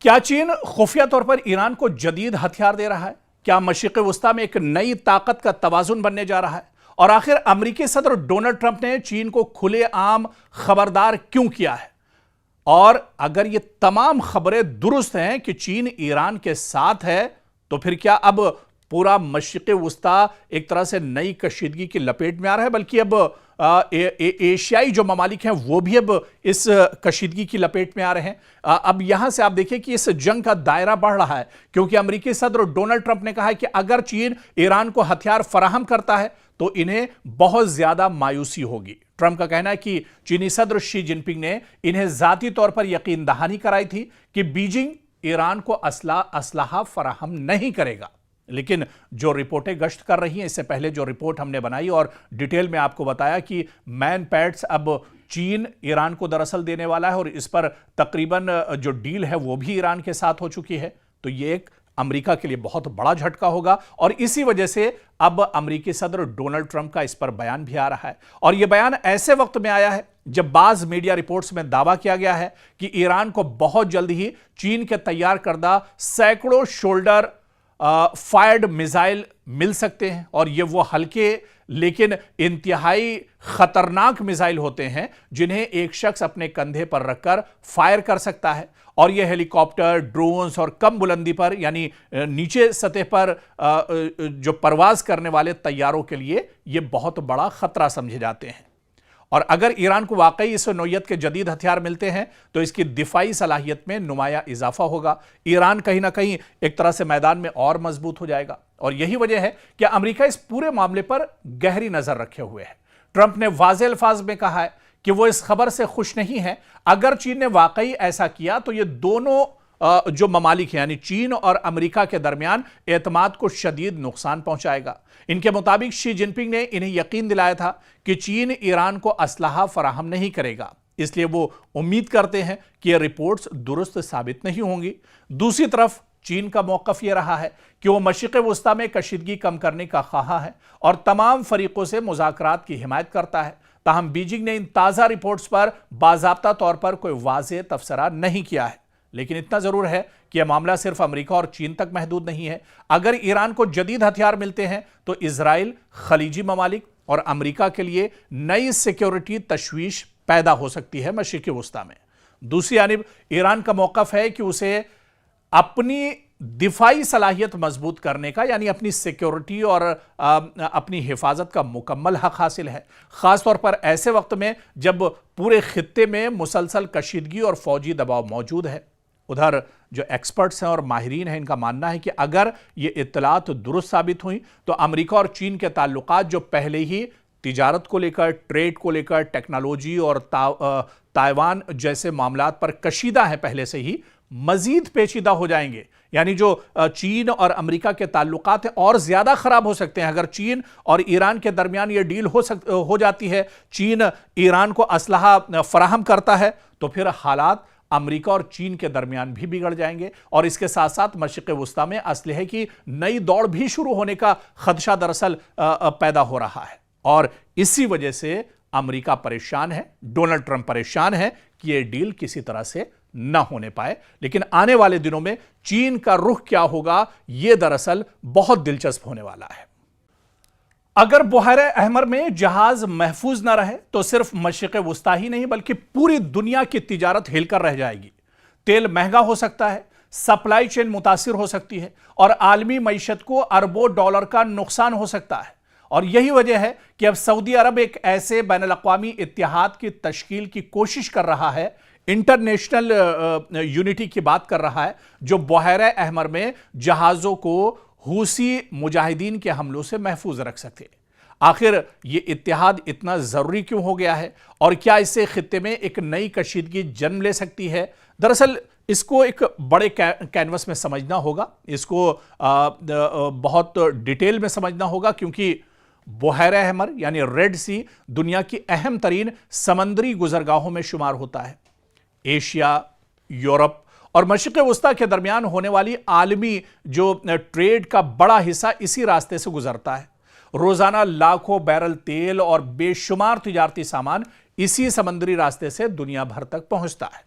क्या चीन खुफिया तौर पर ईरान को जदीद हथियार दे रहा है? क्या मशरिक़ वस्ता में एक नई ताकत का तवाज़ुन बनने जा रहा है? और आखिर अमेरिकी सदर डोनाल्ड ट्रंप ने चीन को खुलेआम खबरदार क्यों किया है? और अगर ये तमाम खबरें दुरुस्त हैं कि चीन ईरान के साथ है, तो फिर क्या अब पूरा मशरिक़ वस्ता एक तरह से नई कशीदगी की लपेट में आ रहा है? बल्कि अब एशियाई जो ममालिक हैं वो भी अब इस कशीदगी की लपेट में आ रहे हैं। अब यहां से आप देखिए कि इस जंग का दायरा बढ़ रहा है, क्योंकि अमेरिकी सदर डोनाल्ड ट्रंप ने कहा है कि अगर चीन ईरान को हथियार फराहम करता है तो इन्हें बहुत ज्यादा मायूसी होगी। ट्रंप का कहना है कि चीनी सदर शी जिनपिंग ने इन्हें जाती तौर पर यकीन दहानी कराई थी कि बीजिंग ईरान को असलाहा फराहम नहीं करेगा। लेकिन जो रिपोर्टें गश्त कर रही हैं, इससे पहले जो रिपोर्ट हमने बनाई और डिटेल में आपको बताया कि मैन पैड्स अब चीन ईरान को दरअसल देने वाला है और इस पर तकरीबन जो डील है वो भी ईरान के साथ हो चुकी है। तो ये एक अमेरिका के लिए बहुत बड़ा झटका होगा और इसी वजह से अब अमेरिकी सदर डोनाल्ड ट्रंप का इस पर बयान भी आ रहा है। और यह बयान ऐसे वक्त में आया है जब बाज मीडिया रिपोर्ट्स में दावा किया गया है कि ईरान को बहुत जल्द ही चीन के तैयार करदा सैकड़ों शोल्डर फायर्ड मिसाइल मिल सकते हैं और ये वो हल्के लेकिन इंतहाई खतरनाक मिसाइल होते हैं जिन्हें एक शख्स अपने कंधे पर रखकर फायर कर सकता है। और ये हेलीकॉप्टर, ड्रोन्स और कम बुलंदी पर यानी नीचे सतह पर जो परवाज करने वाले तैयारों के लिए ये बहुत बड़ा खतरा समझे जाते हैं। और अगर ईरान को वाकई इस नौयत के जदीद हथियार मिलते हैं तो इसकी दिफाई सलाहियत में नुमाया इजाफा होगा। ईरान कहीं ना कहीं एक तरह से मैदान में और मजबूत हो जाएगा और यही वजह है कि अमेरिका इस पूरे मामले पर गहरी नजर रखे हुए है। ट्रंप ने वाज़े अल्फाज में कहा है कि वो इस खबर से खुश नहीं है। अगर चीन ने वाकई ऐसा किया तो ये दोनों जो ममालिक हैं यानी चीन और अमेरिका के दरमियान एतमाद को शदीद नुकसान पहुंचाएगा। इनके मुताबिक शी जिनपिंग ने इन्हें यकीन दिलाया था कि चीन ईरान को असलाहा फराहम नहीं करेगा, इसलिए वो उम्मीद करते हैं कि ये रिपोर्ट्स दुरुस्त साबित नहीं होंगी। दूसरी तरफ चीन का मौकफ यह रहा है कि वो मशरिक़ वस्ता में कशीदगी कम करने का ख्वाह है और तमाम फरीकों से मुज़ाकरात की हिमायत करता है। ताहम बीजिंग ने इन ताज़ा रिपोर्ट्स पर बाज़ाब्ता तौर पर कोई वाज़ेह तबसरा नहीं किया है। लेकिन इतना जरूर है कि यह मामला सिर्फ अमेरिका और चीन तक महदूद नहीं है। अगर ईरान को जदीद हथियार मिलते हैं तो इजराइल, खलीजी ममालिक और अमेरिका के लिए नई सिक्योरिटी तशवीश पैदा हो सकती है मशरिक़ वस्ता में। दूसरी जानिब ईरान का मौकफ है कि उसे अपनी दिफाई सलाहियत मजबूत करने का यानी अपनी सिक्योरिटी और अपनी हिफाजत का मुकम्मल हक हासिल है, ख़ासतौर पर ऐसे वक्त में जब पूरे खित्ते में मुसलसल कशीदगी और फौजी दबाव मौजूद है। उधर जो एक्सपर्ट्स हैं और माहिरीन हैं, इनका मानना है कि अगर ये इत्तलात दुरुस्त साबित हुई तो अमेरिका और चीन के ताल्लुकात जो पहले ही तिजारत को लेकर, ट्रेड को लेकर, टेक्नोलॉजी और ताइवान जैसे मामलात पर कशीदा है पहले से ही, मजीद पेचीदा हो जाएंगे। यानी जो चीन और अमेरिका के ताल्लुकात हैं और ज्यादा खराब हो सकते हैं। अगर चीन और ईरान के दरमियान ये डील हो जाती है, चीन ईरान को असलहा फराहम करता है, तो फिर हालात अमेरिका और चीन के दरमियान भी बिगड़ जाएंगे और इसके साथ साथ मशरिक़ वस्ता में असलहे की नई दौड़ भी शुरू होने का खदशा दरअसल पैदा हो रहा है। और इसी वजह से अमेरिका परेशान है, डोनाल्ड ट्रंप परेशान है कि यह डील किसी तरह से न होने पाए। लेकिन आने वाले दिनों में चीन का रुख क्या होगा, यह दरअसल बहुत दिलचस्प होने वाला है। अगर बुहैरे अहमर में जहाज महफूज न रहे तो सिर्फ मशरिक़ वस्ता ही नहीं बल्कि पूरी दुनिया की तिजारत हिलकर रह जाएगी। तेल महंगा हो सकता है, सप्लाई चेन मुतासिर हो सकती है और आलमी मईशत को अरबों डॉलर का नुकसान हो सकता है। और यही वजह है कि अब सऊदी अरब एक ऐसे बैनुल-अक़वामी इत्तेहाद की तश्कील की कोशिश कर रहा है, इंटरनेशनल यूनिटी की बात कर रहा है, जो बुहैरे अहमर में जहाज़ों को हूसी मुजाहिदीन के हमलों से महफूज रख सके। आखिर ये इत्तेहाद इतना ज़रूरी क्यों हो गया है और क्या इससे खित्ते में एक नई कशीदगी जन्म ले सकती है? दरअसल इसको एक बड़े कैनवस में समझना होगा, इसको बहुत डिटेल में समझना होगा, क्योंकि बुहैरे अहमर यानी रेड सी दुनिया की अहम तरीन समंदरी गुजरगाहों में शुमार होता है। एशिया, यूरोप और मशरिक़ वस्ता के दरमियान होने वाली आलमी जो ट्रेड का बड़ा हिस्सा इसी रास्ते से गुजरता है। रोजाना लाखों बैरल तेल और बेशुमार तिजारती सामान इसी समंदरी रास्ते से दुनिया भर तक पहुंचता है।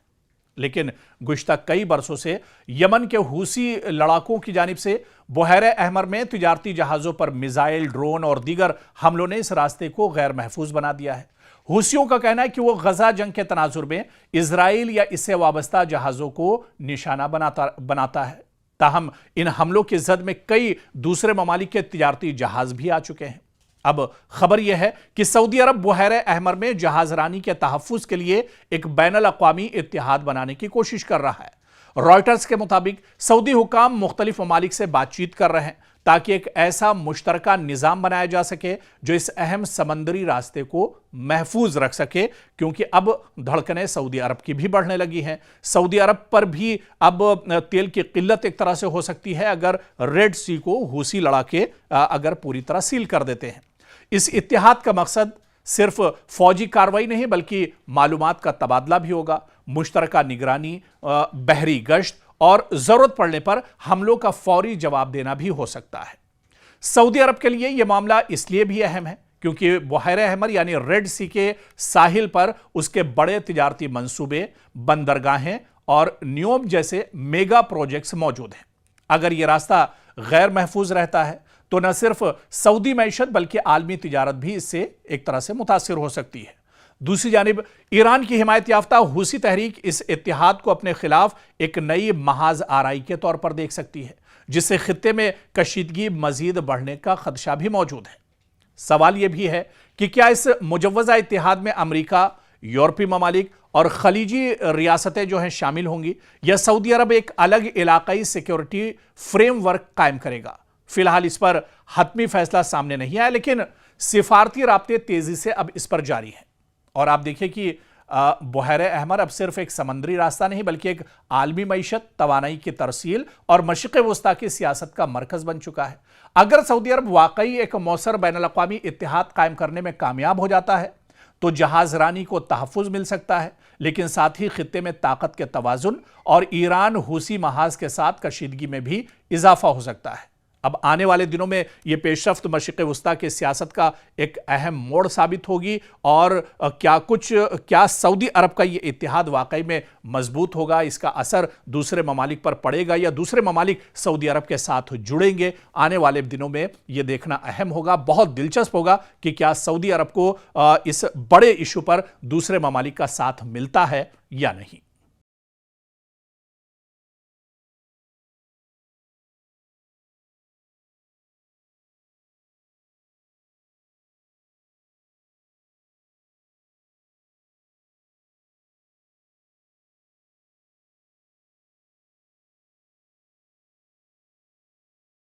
लेकिन गुज़िश्ता कई बरसों से यमन के हूसी लड़ाकों की जानिब से बुहैरे अहमर में तिजारती जहाज़ों पर मिसाइल, ड्रोन और दीगर हमलों ने इस रास्ते को गैर महफूज बना दिया है। हूसियों का कहना है कि वो गजा जंग के तनाजुर में इजराइल या इससे वाबस्ता जहाज़ों को निशाना बनाता है। ताहम इन हमलों की जद में कई दूसरे ममालिक के तिजारती जहाज़ भी आ चुके हैं। अब खबर यह है कि सऊदी अरब बुहैरे अहमर में जहाजरानी के तहफ़्फ़ुज़ के लिए एक बैनुल अक़वामी इत्तिहाद बनाने की कोशिश कर रहा है। रॉयटर्स के मुताबिक सऊदी हुकाम मुख्तलिफ ममालिक से बातचीत कर रहे हैं ताकि एक ऐसा मुश्तरका निज़ाम बनाया जा सके जो इस अहम समंदरी रास्ते को महफूज रख सके, क्योंकि अब धड़कनें सऊदी अरब की भी बढ़ने लगी हैं। सऊदी अरब पर भी अब तेल की किल्लत एक तरह से हो सकती है अगर रेड सी को हूसी लड़ाके अगर पूरी तरह सील कर देते हैं। इस इत्तिहाद का मकसद सिर्फ फौजी कार्रवाई नहीं बल्कि मालूमात का तबादला भी होगा, मुश्तरका निगरानी, बहरी गश्त और जरूरत पड़ने पर हमलों का फौरी जवाब देना भी हो सकता है। सऊदी अरब के लिए यह मामला इसलिए भी अहम है क्योंकि बुहैरे अहमर यानी रेड सी के साहिल पर उसके बड़े तिजारती मंसूबे, बंदरगाहें और न्योम जैसे मेगा प्रोजेक्ट्स मौजूद हैं। अगर यह रास्ता गैर महफूज रहता है तो न सिर्फ सऊदी मैशत बल्कि आलमी तिजारत भी इससे एक तरह से मुतासिर हो सकती है। दूसरी जानिब ईरान की हिमायत याफ्ता हूसी तहरीक इस इत्तिहाद को अपने खिलाफ एक नई महाज आराई के तौर पर देख सकती है, जिससे खित्ते में कशीदगी मजीद बढ़ने का खदशा भी मौजूद है। सवाल यह भी है कि क्या इस मुजव्वजा इत्तिहाद में अमरीका, यूरोपीय ममालिक और खलीजी रियासतें जो हैं शामिल होंगी, या सऊदी अरब एक अलग इलाकाई सिक्योरिटी फ्रेमवर्क कायम करेगा। फिलहाल इस पर हतमी फैसला सामने नहीं आया, लेकिन सिफारती राब्ते तेजी से अब इस पर जारी हैं। और आप देखिए कि बुहैरे अहमर अब सिर्फ एक समंदरी रास्ता नहीं बल्कि एक आलमी मईशत, तवानाई की तरसील और मशरिक़ वस्ता की सियासत का मरकज बन चुका है। अगर सऊदी अरब वाकई एक मौसर बैनुल अक़वामी इत्तिहाद कायम करने में कामयाब हो जाता है तो जहाजरानी को तहफ़्फ़ुज़ मिल सकता है, लेकिन साथ ही खित्ते में ताकत के तवाज़ुन और ईरान हूसी महाज के साथ कशीदगी में भी इजाफा हो सकता है। अब आने वाले दिनों में यह पेशरफ्त मशरिक़ वस्ता की सियासत का एक अहम मोड़ साबित होगी और क्या सऊदी अरब का यह इत्तिहाद वाकई में मजबूत होगा, इसका असर दूसरे ममालिक पर पड़ेगा या दूसरे ममालिक सऊदी अरब के साथ जुड़ेंगे। आने वाले दिनों में यह देखना अहम होगा। बहुत दिलचस्प होगा कि क्या सऊदी अरब को इस बड़े इशू पर दूसरे ममालिक का साथ मिलता है या नहीं।